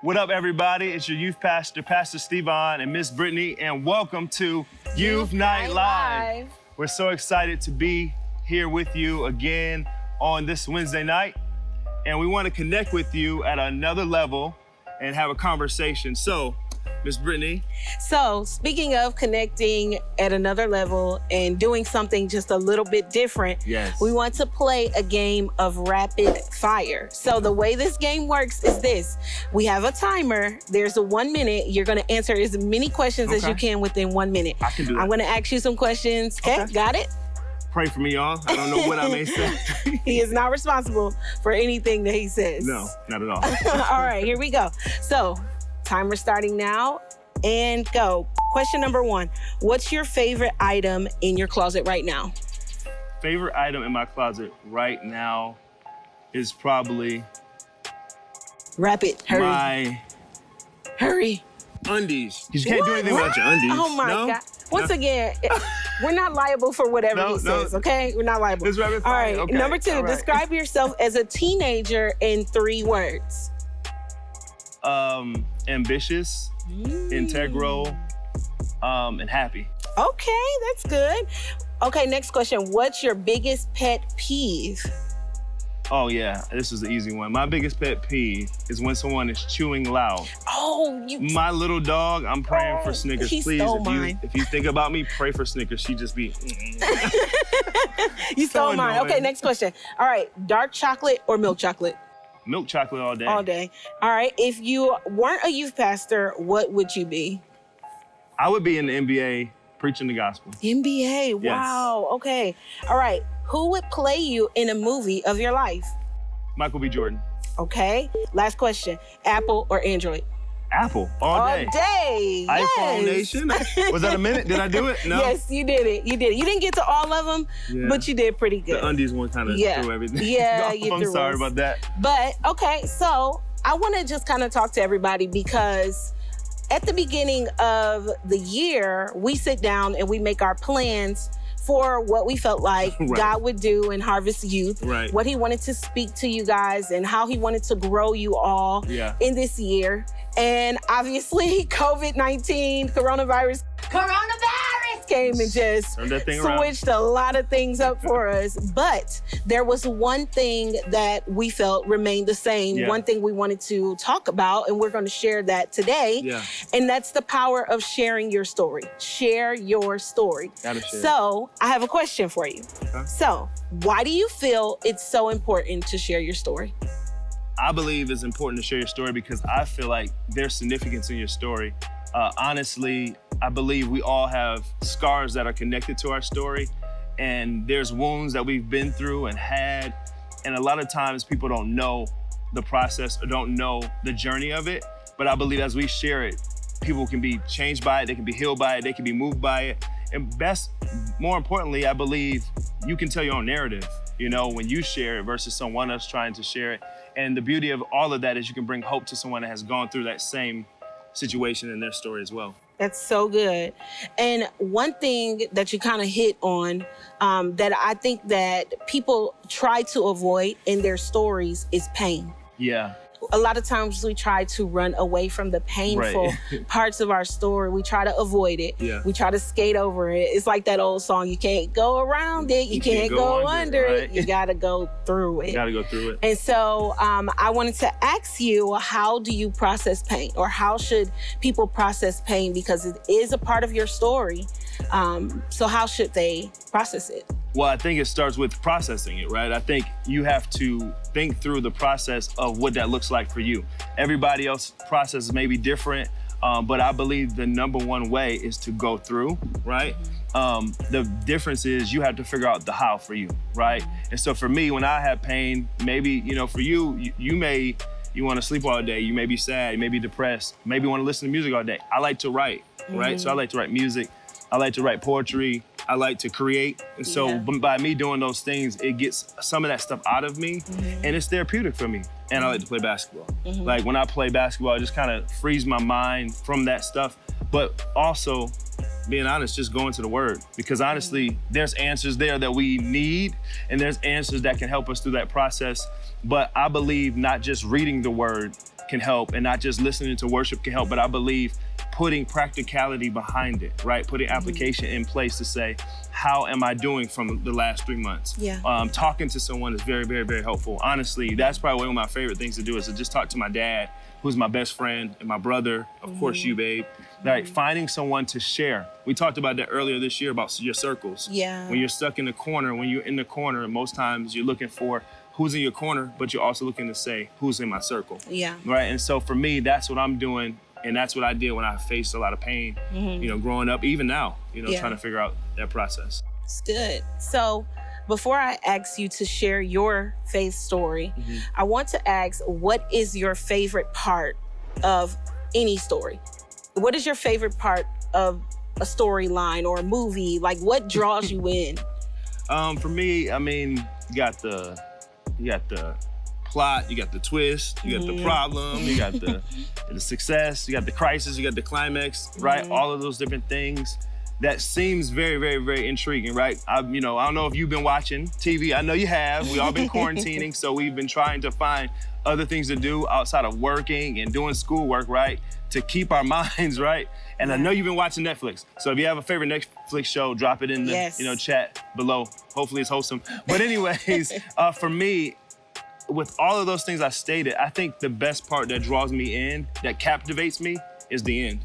What up, everybody? It's your youth pastor, Pastor Stevon and Miss Brittany, and welcome to Youth Night Live. We're so excited to be here with you again on this Wednesday night, and we want to connect with you at another level and have a conversation. So, Miss Brittany. So, speaking of connecting at another level and doing something just a little bit different, Yes. we want to play a game of rapid fire. So the way this game works is this. We have a timer. There's a 1 minute. You're going to answer as many questions as you can within 1 minute. I can do that. I'm going to ask you some questions. Okay, got it? Pray for me, y'all. I don't know what I may say. He is not responsible for anything that he says. No, not at all. All right, here we go. So, timer starting now and go. Question number 1. What's your favorite item in your closet right now? Favorite item in my closet right now is probably Rapid, hurry. my Hurry. undies. Because you can't do anything without your undies. Oh my No? God. Once No? again, we're not liable for whatever No, he no. says, okay? We're not liable. It's rapid All fire. right, Okay. number 2, All right. describe yourself as a teenager in 3 words. Ambitious, integral, and happy. Okay, that's good. Okay, next question. What's your biggest pet peeve? Oh yeah, this is the easy one. My biggest pet peeve is when someone is chewing loud. Oh, you... My little dog, I'm praying for Oh, Snickers. he Please, stole mine. if you think about me, pray for Snickers. She just be. You stole mine. annoying. Okay, next question. All right, dark chocolate or milk chocolate? Milk chocolate all day. All day. All right, if you weren't a youth pastor, what would you be? I would be in the NBA preaching the gospel. NBA, wow, okay. All right, who would play you in a movie of your life? Michael B. Jordan. Okay, last question. Apple or Android? Apple all day. All day, iPhone yes. Nation. Was that a minute? Did I do it? No. Yes, you did it. You did it. You didn't get to all of them, Yeah. but you did pretty good. The undies one kind of Yeah. threw everything. Yeah, off. you I'm threw sorry us. about that. But, okay, so I want to just kind of talk to everybody because at the beginning of the year, we sit down and we make our plans for what we felt like Right. God would do in Harvest Youth, Right. what he wanted to speak to you guys and how he wanted to grow you all Yeah. in this year. And obviously, COVID-19, coronavirus came and just Turn that thing around. switched a lot of things up for us. But there was one thing that we felt remained the same, Yeah. one thing we wanted to talk about, and we're going to share that today. Yeah. And that's the power of sharing your story. Share your story. Gotta share. So I have a question for you. Okay. So why do you feel it's so important to share your story? I believe it's important to share your story because I feel like there's significance in your story. Honestly, I believe we all have scars that are connected to our story, and there's wounds that we've been through and had, and a lot of times people don't know the process or don't know the journey of it, but I believe as we share it, people can be changed by it, they can be healed by it, they can be moved by it, and more importantly, I believe you can tell your own narrative, you know, when you share it versus someone else trying to share it. And the beauty of all of that is you can bring hope to someone that has gone through that same situation in their story as well. That's so good. And one thing that you kind of hit on that I think that people try to avoid in their stories is pain. Yeah. A lot of times we try to run away from the painful parts of our story. We try to avoid it. Yeah. We try to skate over it. It's like that old song, you can't go around it, you can't go under it. right? You gotta go through it. You gotta go through it. And so I wanted to ask you, how do you process pain, or how should people process pain? Because it is a part of your story. So how should they process it? Well, I think it starts with processing it, right? I think you have to think through the process of what that looks like for you. Everybody else's process may be different, but I believe the number one way is to go through, right? The difference is you have to figure out the how for you, right? And so for me, when I have pain, maybe, you know, for you want to sleep all day, you may be sad, you may be depressed, maybe want to listen to music all day. I like to write, right? So I like to write music, I like to write poetry, I like to create. And so by me doing those things, it gets some of that stuff out of me and it's therapeutic for me. And I like to play basketball. Like when I play basketball, it just kind of frees my mind from that stuff. But also, being honest, just going to the word. Because honestly, there's answers there that we need and there's answers that can help us through that process. But I believe not just reading the word can help, and not just listening to worship can help, but I believe putting practicality behind it, right? Putting application in place to say, how am I doing from the last 3 months? Yeah. Talking to someone is very, very, very helpful. Honestly, that's probably one of my favorite things to do, is to just talk to my dad, who's my best friend, and my brother, of course you, babe. Like finding someone to share. We talked about that earlier this year about your circles. Yeah. When you're stuck in the corner, when you're in the corner, most times you're looking for who's in your corner, but you're also looking to say, who's in my circle? Yeah. Right, and so for me, that's what I'm doing. And that's what I did when I faced a lot of pain, growing up, even now, trying to figure out that process. It's good. So before I ask you to share your faith story, I want to ask, what is your favorite part of any story? What is your favorite part of a storyline or a movie? Like, what draws you in? For me, I mean, you got the plot, you got the twist, you got the problem, you got the success, you got the crisis, you got the climax, right? All of those different things. That seems very, very, very intriguing, right? I don't know if you've been watching TV. I know you have. We all been quarantining, so we've been trying to find other things to do outside of working and doing schoolwork, right? To keep our minds right. And I know you've been watching Netflix. So if you have a favorite Netflix show, drop it in the chat below. Hopefully it's wholesome. But anyways, for me, with all of those things I stated, I think the best part that draws me in, that captivates me, is the end.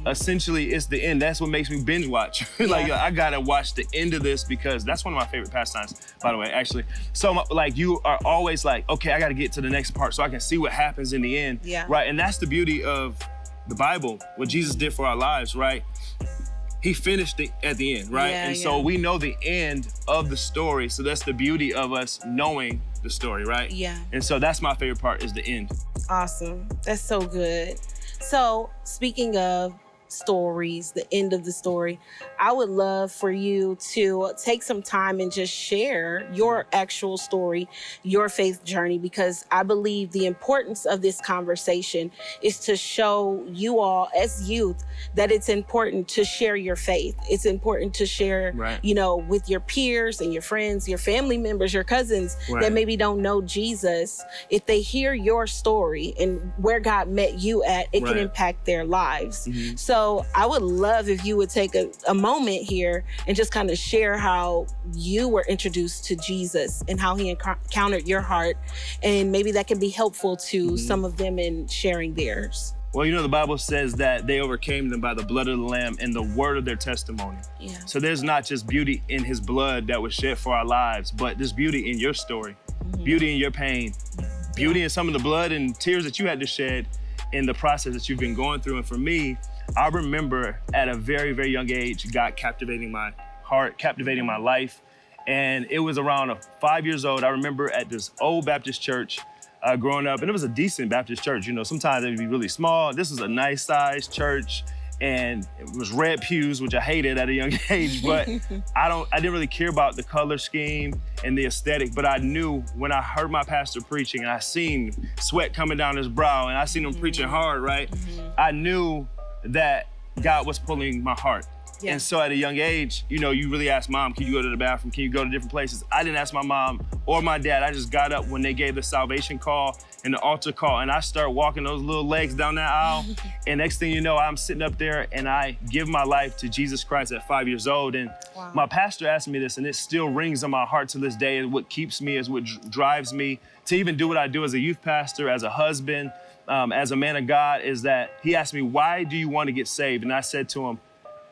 Essentially, it's the end. That's what makes me binge watch. Like, I gotta watch the end of this, because that's one of my favorite pastimes, by the way, actually. So, like, you are always like, okay, I gotta get to the next part so I can see what happens in the end, right? And that's the beauty of the Bible, what Jesus did for our lives, right? He finished it at the end, right? And so we know the end of the story. So that's the beauty of us knowing the story, right? Yeah. And so that's my favorite part, is the end. Awesome. That's so good. So speaking of stories, the end of the story, I would love for you to take some time and just share your actual story, your faith journey, because I believe the importance of this conversation is to show you all as youth that it's important to share your faith. It's important to share, with your peers and your friends, your family members, your cousins that maybe don't know Jesus. If they hear your story and where God met you at, it can impact their lives. So I would love if you would take a moment here and just kind of share how you were introduced to Jesus and how he encountered your heart. And maybe that can be helpful to some of them in sharing theirs. Well, the Bible says that they overcame them by the blood of the Lamb and the word of their testimony. Yeah. So there's not just beauty in his blood that was shed for our lives, but there's beauty in your story, beauty in your pain, beauty in some of the blood and tears that you had to shed in the process that you've been going through. And for me, I remember at a very, very young age, God captivating my heart, captivating my life. And it was around 5 years old. I remember at this old Baptist church growing up, and it was a decent Baptist church. Sometimes it would be really small. This was a nice sized church, and it was red pews, which I hated at a young age, but I didn't really care about the color scheme and the aesthetic, but I knew when I heard my pastor preaching and I seen sweat coming down his brow and I seen him preaching hard, right? I knew that God was pulling my heart. And so at a young age, you really ask mom, can you go to the bathroom? Can you go to different places? I didn't ask my mom or my dad. I just got up when they gave the salvation call and the altar call, and I start walking those little legs down that aisle. And next thing you know, I'm sitting up there and I give my life to Jesus Christ at 5 years old. And my pastor asked me this, and it still rings in my heart to this day. And what keeps me is what drives me to even do what I do as a youth pastor, as a husband, as a man of God, is that he asked me, why do you want to get saved? And I said to him,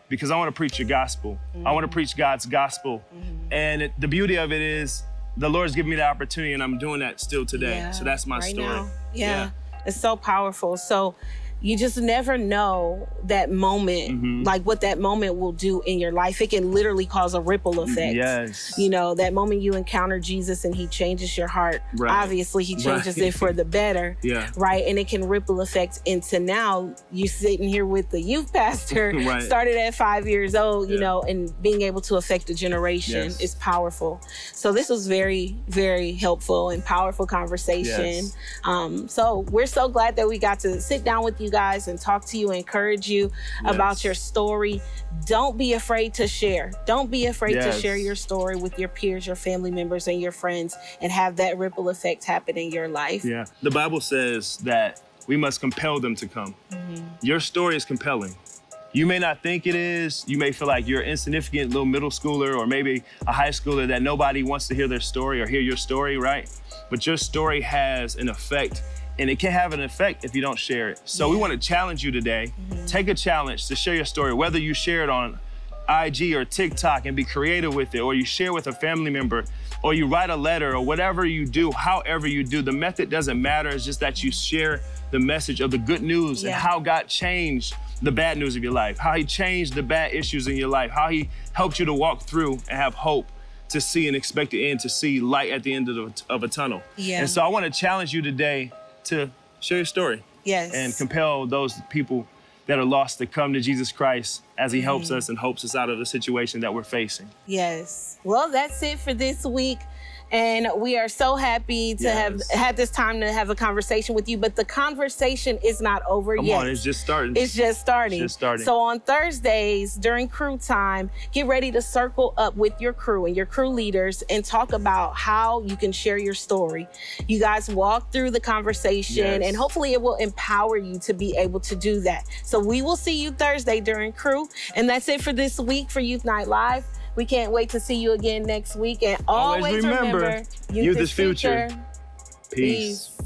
because I want to preach your gospel. I want to preach God's gospel. And the beauty of it is the Lord's given me the opportunity, and I'm doing that still today. So that's my story. Now. Yeah, it's so powerful. So you just never know that moment, like what that moment will do in your life. It can literally cause a ripple effect. Yes. That moment you encounter Jesus and he changes your heart. Obviously, he changes it for the better. Right. And it can ripple effect into now you sitting here with the youth pastor, started at 5 years old, and being able to affect a generation is powerful. So this was very, very helpful and powerful conversation. So we're so glad that we got to sit down with you guys and talk to you, encourage you about your story. Don't be afraid to share. Don't be afraid to share your story with your peers, your family members, and your friends, and have that ripple effect happen in your life. Yeah. The Bible says that we must compel them to come. Your story is compelling. You may not think it is. You may feel like you're an insignificant little middle schooler or maybe a high schooler that nobody wants to hear their story or hear your story, right? But your story has an effect, and it can have an effect if you don't share it. So we want to challenge you today. Take a challenge to share your story, whether you share it on IG or TikTok and be creative with it, or you share with a family member, or you write a letter, or whatever you do, however you do. The method doesn't matter. It's just that you share the message of the good news and how God changed the bad news of your life, how he changed the bad issues in your life, how he helped you to walk through and have hope to see an expected end, to see light at the end of a tunnel. And so I want to challenge you today to share your story. And compel those people that are lost to come to Jesus Christ as he helps us and hopes us out of the situation that we're facing. Well, that's it for this week. And we are so happy to have had this time to have a conversation with you, but the conversation is not over yet. Come on, it's just starting. It's just starting. It's just starting. So on Thursdays during crew time, get ready to circle up with your crew and your crew leaders and talk about how you can share your story. You guys walk through the conversation and hopefully it will empower you to be able to do that. So we will see you Thursday during crew. And that's it for this week for Youth Night Live. We can't wait to see you again next week. And always remember, youth is future. Peace.